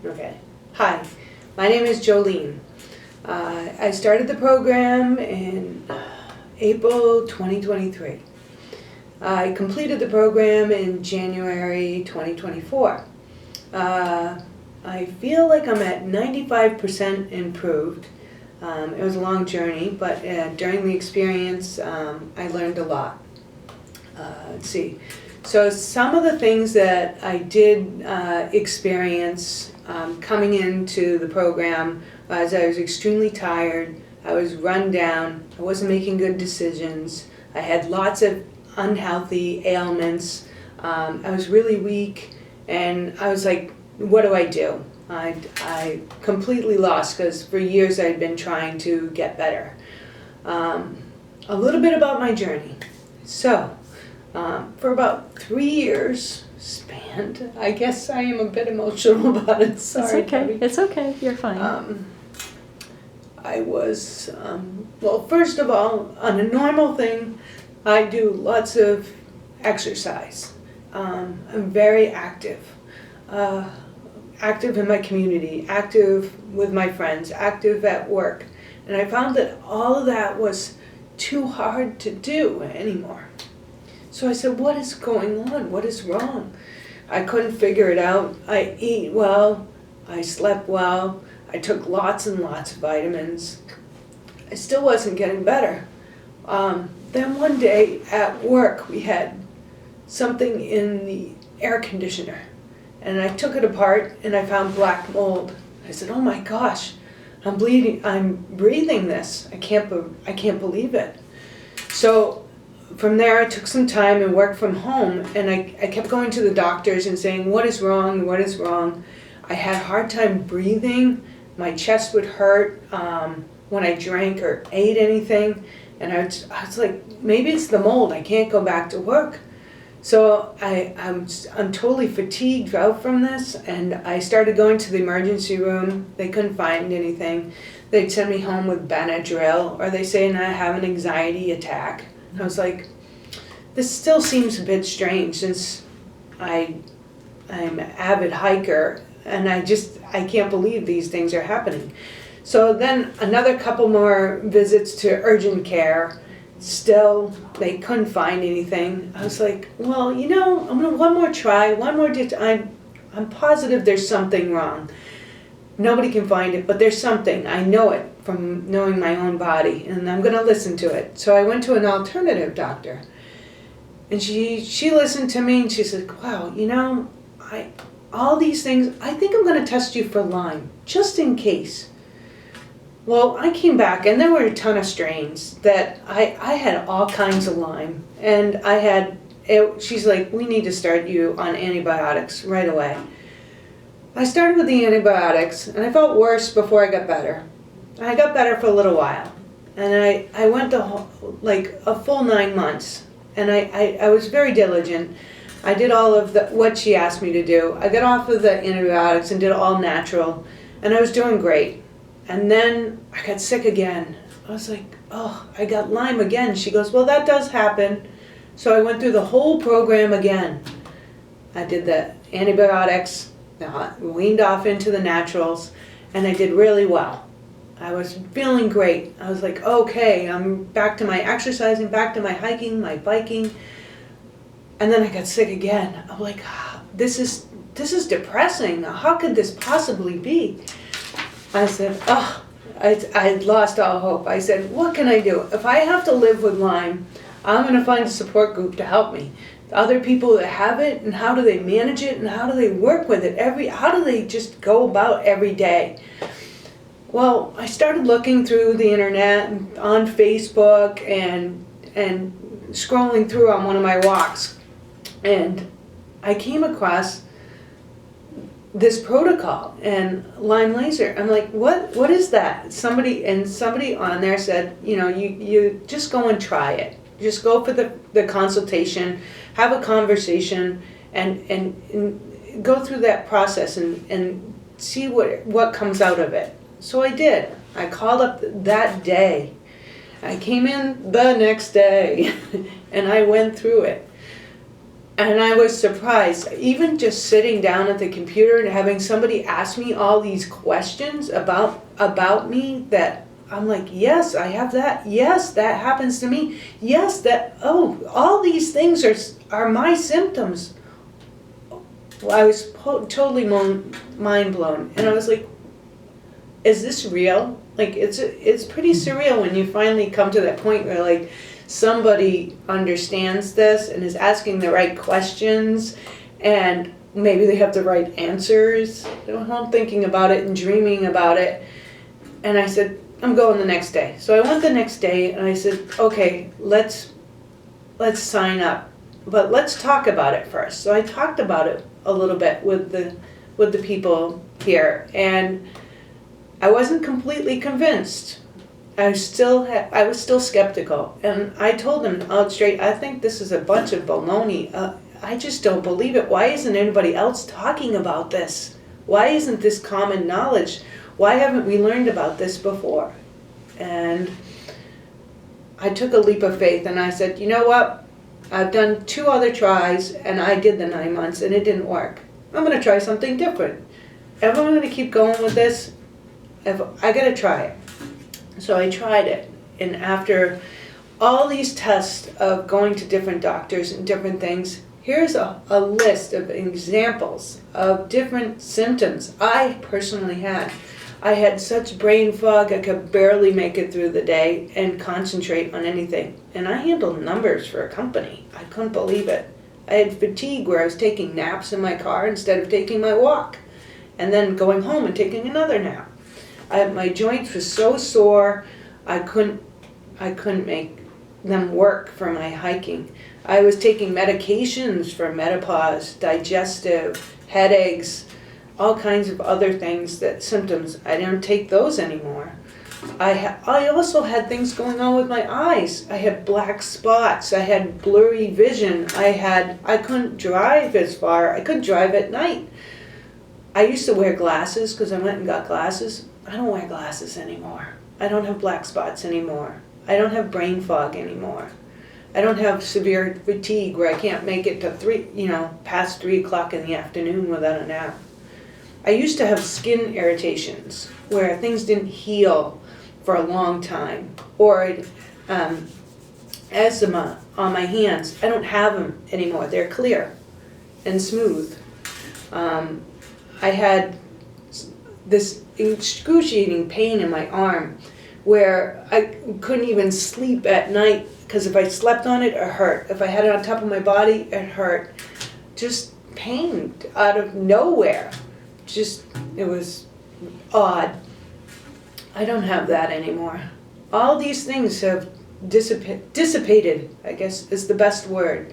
Okay. Hi, my name is Jolene. I started the program in April 2023. I completed the program in January 2024. I feel like I'm at 95% improved. It was a long journey, but during the experience, I learned a lot. Let's see. So some of the things that I did experience coming into the program was I was extremely tired, I was run down, I wasn't making good decisions, I had lots of unhealthy ailments, I was really weak, and I was like, what do I do? I completely lost because for years I'd been trying to get better. A little bit about my journey. So, for about 3 years spanned, I guess I am a bit emotional about it, sorry. It's okay, Debbie. it's okay, you're fine. I was, well, first of all, on a normal thing, I do lots of exercise. I'm very active. Active in my community, active with my friends, active at work. And I found that all of that was too hard to do anymore. So I said, what is going on? What is wrong? I couldn't figure it out. I eat well, I slept well, I took lots and lots of vitamins. I still wasn't getting better. Then one day at work we had something in the air conditioner. And I took it apart and I found black mold. I said, oh my gosh, I'm bleeding, I'm breathing this. I can't believe it. So from there I took some time and worked from home, and I kept going to the doctors and saying, what is wrong, what is wrong? I had a hard time breathing, my chest would hurt when I drank or ate anything, and I was like, maybe it's the mold, I can't go back to work. So I'm totally fatigued out from this, and I started going to the emergency room. They couldn't find anything. They'd send me home with Benadryl, or they say I have an anxiety attack. I was like, this still seems a bit strange since I'm an avid hiker, and I can't believe these things are happening. So then another couple more visits to urgent care. Still, they couldn't find anything. I was like, well, I'm gonna one more try, I'm positive there's something wrong. Nobody can find it, but there's something. I know it from knowing my own body, and I'm gonna listen to it. So I went to an alternative doctor, and she listened to me, and she said, wow, all these things, I think I'm gonna test you for Lyme, just in case. Well, I came back and there were a ton of strains that I had all kinds of Lyme, and she's like, we need to start you on antibiotics right away. I started with the antibiotics and I felt worse before I got better. I got better for a little while, and I went to like a full 9 months, and I was very diligent. I did all of what she asked me to do. I got off of the antibiotics and did all natural, and I was doing great. And then I got sick again. I was like, oh, I got Lyme again. She goes, well, that does happen. So I went through the whole program again. I did the antibiotics, weaned off into the naturals, and I did really well. I was feeling great. I was like, okay, I'm back to my exercising, back to my hiking, my biking. And then I got sick again. I'm like, this is depressing. How could this possibly be? I said, I lost all hope. I said, what can I do? If I have to live with Lyme, I'm going to find a support group to help me. Other people that have it, and how do they manage it, and how do they work with it? How do they just go about every day? Well, I started looking through the internet and on Facebook and scrolling through on one of my walks, and I came across this protocol and Lyme laser. I'm like, what is that? Somebody on there said, you just go and try it. Just go for the consultation, have a conversation, and go through that process and see what comes out of it. So I did. I called up that day. I came in the next day and I went through it. And I was surprised, even just sitting down at the computer and having somebody ask me all these questions about me, that I'm like, yes, I have that. Yes, that happens to me. Yes, all these things are my symptoms. Well, I was totally mind blown. And I was like, is this real? Like, it's pretty surreal when you finally come to that point where, like, somebody understands this and is asking the right questions, and maybe they have the right answers. I'm thinking about it and dreaming about it. And I said, I'm going the next day. So I went the next day and I said, okay, let's sign up, but let's talk about it first. So I talked about it a little bit with the people here, and I wasn't completely convinced. I was still skeptical, and I told them out straight, I think this is a bunch of baloney. I just don't believe it. Why isn't anybody else talking about this? Why isn't this common knowledge? Why haven't we learned about this before? And I took a leap of faith and I said, you know what? I've done 2 other tries and I did the 9 months and it didn't work. I'm going to try something different. If I'm going to keep going with this, I got to try it. So I tried it, and after all these tests of going to different doctors and different things, here's a list of examples of different symptoms I personally had. I had such brain fog I could barely make it through the day and concentrate on anything. And I handled numbers for a company. I couldn't believe it. I had fatigue where I was taking naps in my car instead of taking my walk, and then going home and taking another nap. My joints were so sore, I couldn't make them work for my hiking. I was taking medications for menopause, digestive, headaches, all kinds of other things, symptoms. I don't take those anymore. I also had things going on with my eyes. I had black spots. I had blurry vision. I couldn't drive as far. I could drive at night. I used to wear glasses because I went and got glasses. I don't wear glasses anymore. I don't have black spots anymore. I don't have brain fog anymore. I don't have severe fatigue where I can't make it to past 3 o'clock in the afternoon without a nap. I used to have skin irritations where things didn't heal for a long time, or eczema on my hands. I don't have them anymore. They're clear and smooth. I had this excruciating pain in my arm where I couldn't even sleep at night because if I slept on it, it hurt. If I had it on top of my body, it hurt. Just pain out of nowhere. It was odd. I don't have that anymore. All these things have dissipated, I guess is the best word.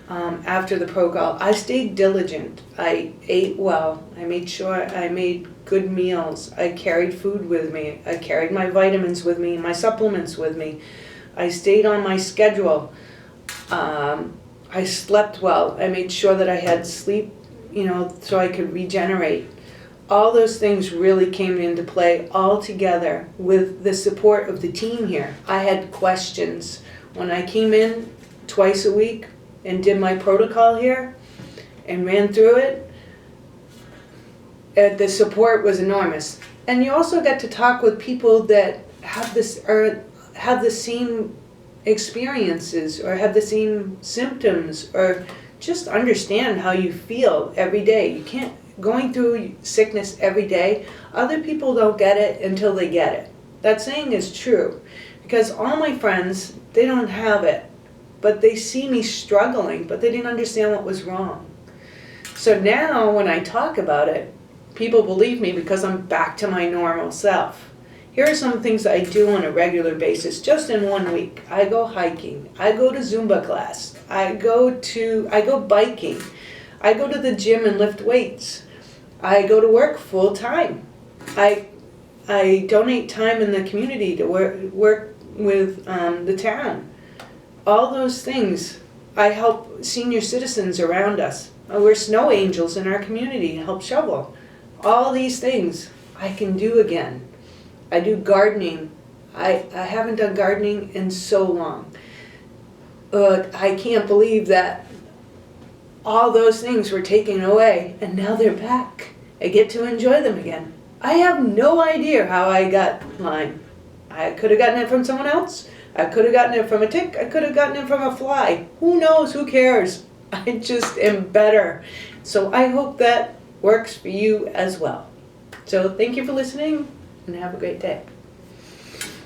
After the protocol, I stayed diligent. I ate well. I made sure I made good meals. I carried food with me. I carried my vitamins with me, my supplements with me. I stayed on my schedule. I slept well. I made sure that I had sleep, so I could regenerate. All those things really came into play all together with the support of the team here. I had questions. When I came in twice a week and did my protocol here and ran through it, the support was enormous. And you also get to talk with people that have the same experiences or have the same symptoms or just understand how you feel every day. You can't, going through sickness every day, other people don't get it until they get it. That saying is true because all my friends, they don't have it, but they see me struggling, but they didn't understand what was wrong. So now when I talk about it, people believe me because I'm back to my normal self. Here are some things I do on a regular basis, just in 1 week. I go hiking, I go to Zumba class, I go biking, I go to the gym and lift weights, I go to work full time. I donate time in the community to work with the town. All those things. I help senior citizens around us. We're snow angels in our community and help shovel. All these things I can do again. I do gardening. I haven't done gardening in so long. I can't believe that all those things were taken away, and now they're back. I get to enjoy them again. I have no idea how I got Lyme. I could have gotten it from someone else. I could have gotten it from a tick. I could have gotten it from a fly. Who knows? Who cares? I just am better. So I hope that works for you as well. So thank you for listening, and have a great day.